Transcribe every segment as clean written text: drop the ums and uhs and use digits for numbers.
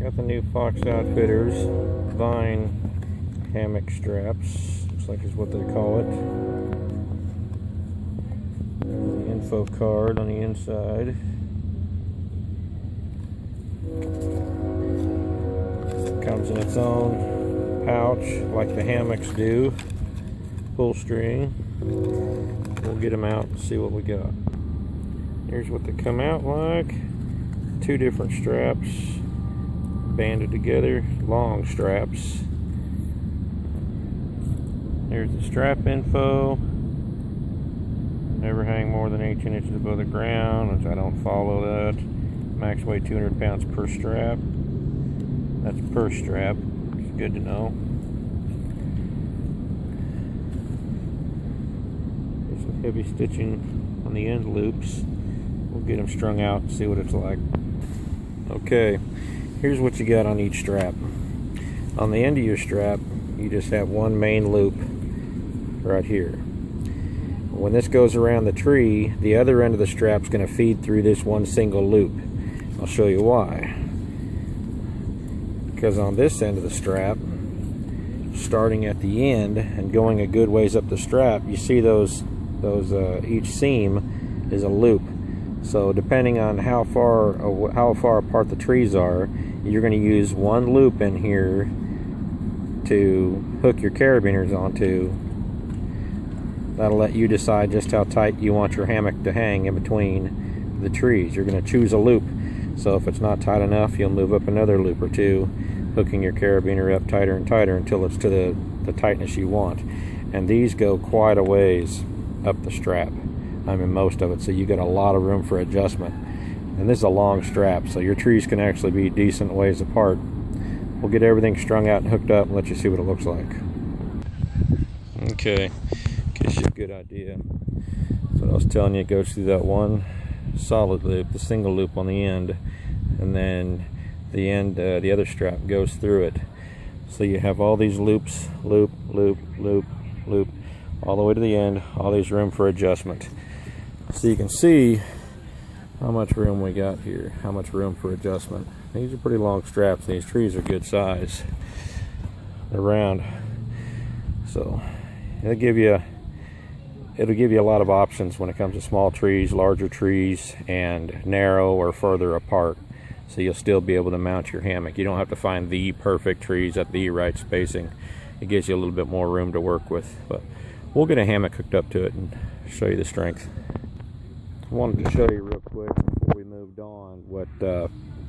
Got the new Fox Outfitters Vine hammock straps. Looks like is what they call it. The info card on the inside. Comes in its own pouch like the hammocks do. Pull string. We'll get them out and see what we got. Here's what they come out like. Two different straps banded together, long straps. There's the strap info. Never hang more than 18 inches above the ground, which I don't follow that. Max weight 200 pounds per strap. That's per strap. It's good to know. There's some heavy stitching on the end loops. We'll get them strung out and see what it's like. Okay, here's what you got on each strap. On the end of your strap, you just have one main loop right here. When this goes around the tree, the other end of the strap is going to feed through this one single loop. I'll show you why. Because on this end of the strap, starting at the end and going a good ways up the strap, you see those each seam is a loop. So depending on how far apart the trees are, you're going to use one loop in here to hook your carabiners onto. That'll let you decide just how tight you want your hammock to hang in between the trees. You're going to choose a loop. So if it's not tight enough, you'll move up another loop or two, hooking your carabiner up tighter and tighter until it's to the tightness you want. And these go quite a ways up the strap. I mean, most of it, so you got a lot of room for adjustment. And this is a long strap, so your trees can actually be decent ways apart. We'll get everything strung out and hooked up and let you see what it looks like. Okay, gives you a good idea. So I was telling you, it goes through that one solid loop, the single loop on the end, and then the end, the other strap goes through it. So you have all these loops, loop, loop, loop, loop, all the way to the end. All these room for adjustment. So you can see how much room we got here, how much room for adjustment. These are pretty long straps. These trees are good size. They're round, so it'll give you a lot of options when it comes to small trees, larger trees, and narrow or further apart. So you'll still be able to mount your hammock. You don't have to find the perfect trees at the right spacing. It gives you a little bit more room to work with. But we'll get a hammock hooked up to it and show you the strength. I wanted to show you real quick before we moved on what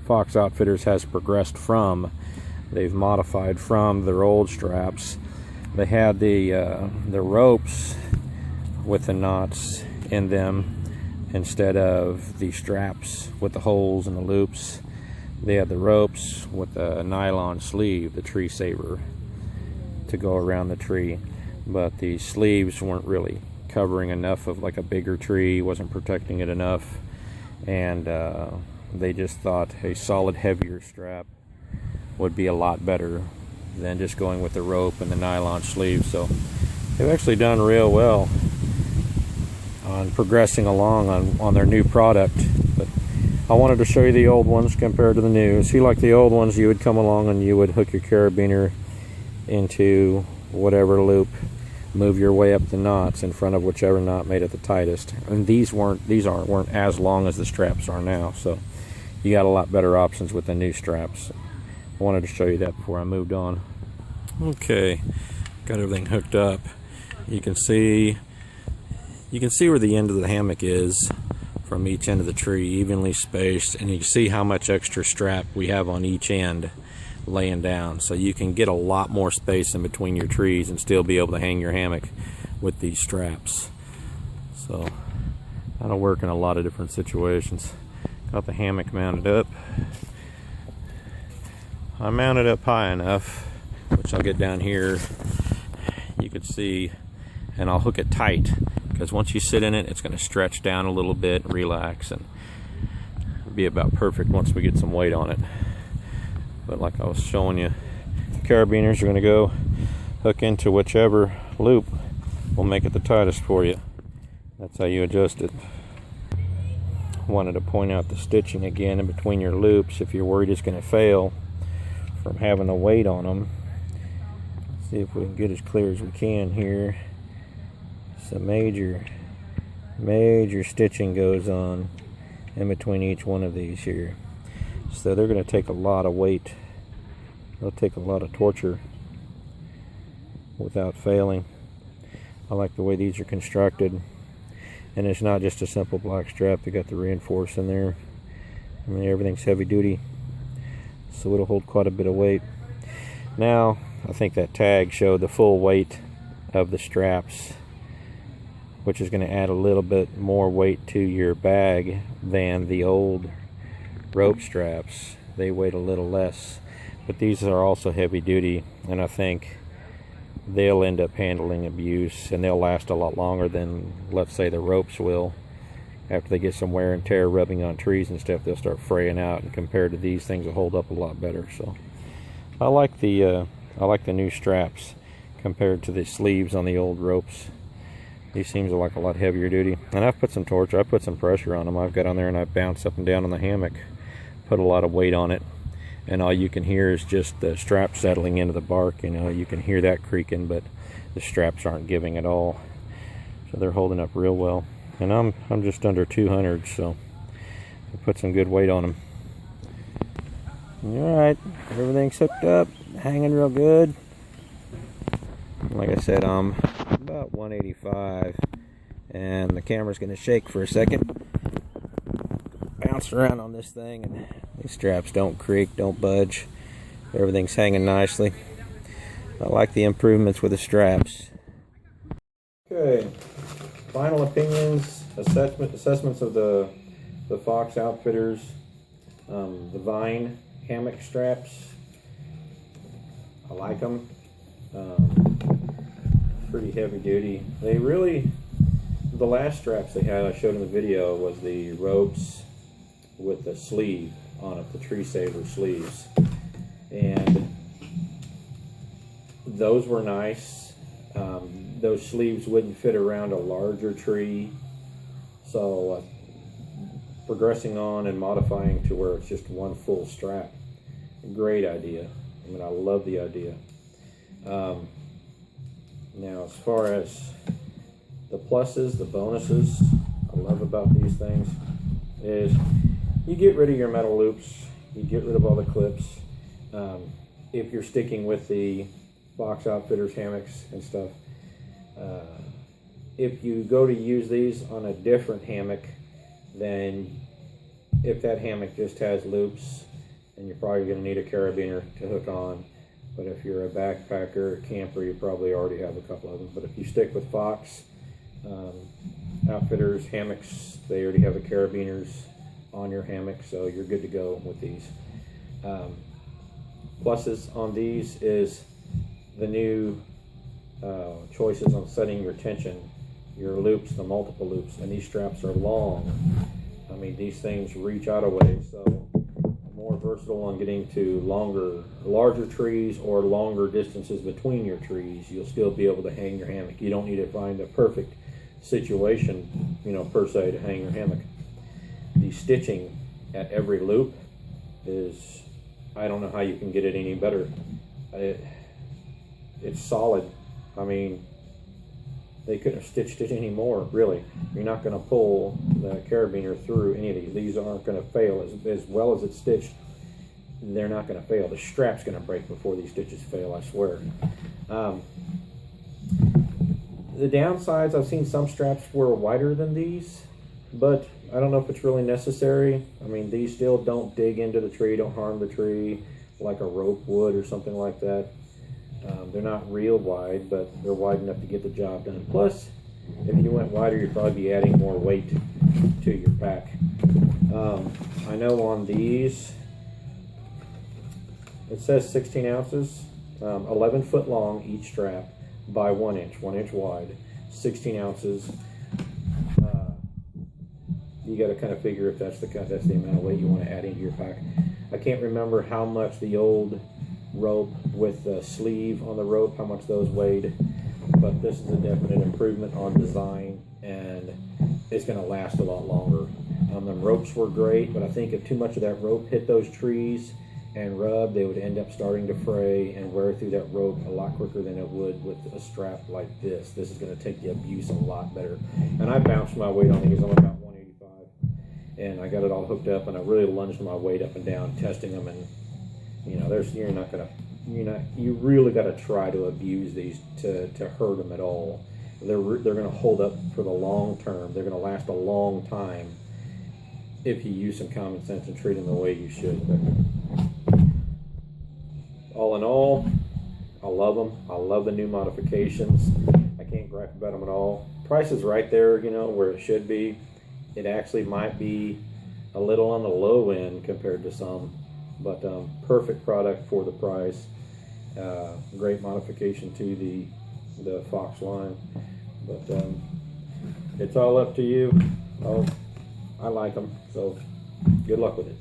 Fox Outfitters has progressed from. They've modified from their old straps. They had the ropes with the knots in them instead of the straps with the holes and the loops. They had the ropes with the nylon sleeve, the tree saver, to go around the tree. But the sleeves weren't really covering enough of like a bigger tree, wasn't protecting it enough, and they just thought a solid heavier strap would be a lot better than just going with the rope and the nylon sleeve. So they've actually done real well on progressing along on their new product. But I wanted to show you the old ones compared to the new. See, like the old ones, you would come along and you would hook your carabiner into whatever loop, move your way up the knots in front of whichever knot made it the tightest. And these weren't as long as the straps are now, so you got a lot better options with the new straps. I wanted to show you that before I moved on. Okay, got everything hooked up. You can see where the end of the hammock is from each end of the tree, evenly spaced, and you can see how much extra strap we have on each end laying down. So you can get a lot more space in between your trees and still be able to hang your hammock with these straps. So that'll work in a lot of different situations. Got the hammock mounted up. I mounted up high enough, which I'll get down here, you could see, and I'll hook it tight, because once you sit in it, it's going to stretch down a little bit and relax, and be about perfect once we get some weight on it. But like I was showing you, carabiners are going to go hook into whichever loop will make it the tightest for you. That's how you adjust it. Wanted to point out the stitching again in between your loops. If you're worried it's going to fail, from having a weight on them. Let's see if we can get as clear as we can here. Some major stitching goes on in between each one of these here. So they're going to take a lot of weight. They'll take a lot of torture without failing. I like the way these are constructed. And it's not just a simple black strap. They got the reinforce in there. I mean, everything's heavy duty, so it'll hold quite a bit of weight. Now, I think that tag showed the full weight of the straps, which is going to add a little bit more weight to your bag than the old rope straps. They weight a little less, but these are also heavy duty, and I think they'll end up handling abuse, and they'll last a lot longer than, let's say, the ropes will. After they get some wear and tear rubbing on trees and stuff, they'll start fraying out, and compared to these, things will hold up a lot better. So I like the new straps compared to the sleeves on the old ropes. These seems like a lot heavier duty, and I've put some torture, I put some pressure on them. I've got on there and I bounce up and down on the hammock, put a lot of weight on it, and all you can hear is just the strap settling into the bark. You know, you can hear that creaking, but the straps aren't giving at all, so they're holding up real well. And I'm just under 200, so I put some good weight on them. All right, everything's hooked up, hanging real good. Like I said, I'm about 185, and the camera's going to shake for a second. Bounce around on this thing, and these straps don't creak, don't budge. Everything's hanging nicely. I like the improvements with the straps. Okay, final opinions, assessments of the Fox Outfitters, the Vine hammock straps. I like them. Pretty heavy duty. They really, the last straps they had I showed in the video was the ropes with the sleeve on it, the Tree Saver sleeves, and those were nice. Those sleeves wouldn't fit around a larger tree, so progressing on and modifying to where it's just one full strap, great idea. I mean, I love the idea. Now, as far as the pluses, the bonuses I love about these things is you get rid of your metal loops, you get rid of all the clips. If you're sticking with the Fox Outfitters hammocks and stuff, if you go to use these on a different hammock, then if that hammock just has loops, then you're probably going to need a carabiner to hook on. But if you're a backpacker or camper, you probably already have a couple of them. But if you stick with Fox Outfitters hammocks, they already have the carabiners on your hammock, so you're good to go with these. Pluses on these is the new choices on setting your tension, your loops, the multiple loops, and these straps are long. I mean, these things reach out a ways, so more versatile on getting to larger trees or longer distances between your trees. You'll still be able to hang your hammock. You don't need to find a perfect situation, you know, per se, to hang your hammock. The stitching at every loop is, I don't know how you can get it any better. It's solid. I mean, they couldn't have stitched it any more, really. You're not going to pull the carabiner through any of these. These aren't going to fail. As well as it's stitched, they're not going to fail. The strap's going to break before these stitches fail, I swear. The downsides, I've seen some straps were wider than these, but I don't know if it's really necessary. I mean, these still don't dig into the tree, don't harm the tree like a rope would or something like that. They're not real wide, but they're wide enough to get the job done. Plus, if you went wider, you'd probably be adding more weight to your pack. I know on these, it says 16 ounces, 11 foot long each strap by 1 inch wide, 16 ounces. You got to kind of figure if that's the amount of weight you want to add into your pack. I can't remember how much the old rope with the sleeve on the rope, how much those weighed, but this is a definite improvement on design, and it's going to last a lot longer. The ropes were great, but I think if too much of that rope hit those trees, and rub, they would end up starting to fray and wear through that rope a lot quicker than it would with a strap like this. This is going to take the abuse a lot better. And I bounced my weight on these. I'm about 185, and I got it all hooked up, and I really lunged my weight up and down testing them. And you know, you really got to try to abuse these to hurt them at all. They're going to hold up for the long term. They're going to last a long time if you use some common sense and treat them the way you should. But all in all, I love them. I love the new modifications. I can't gripe about them at all. Price is right there, you know, where it should be. It actually might be a little on the low end compared to some, but perfect product for the price. Great modification to the Fox line. But it's all up to you. I like them, so good luck with it.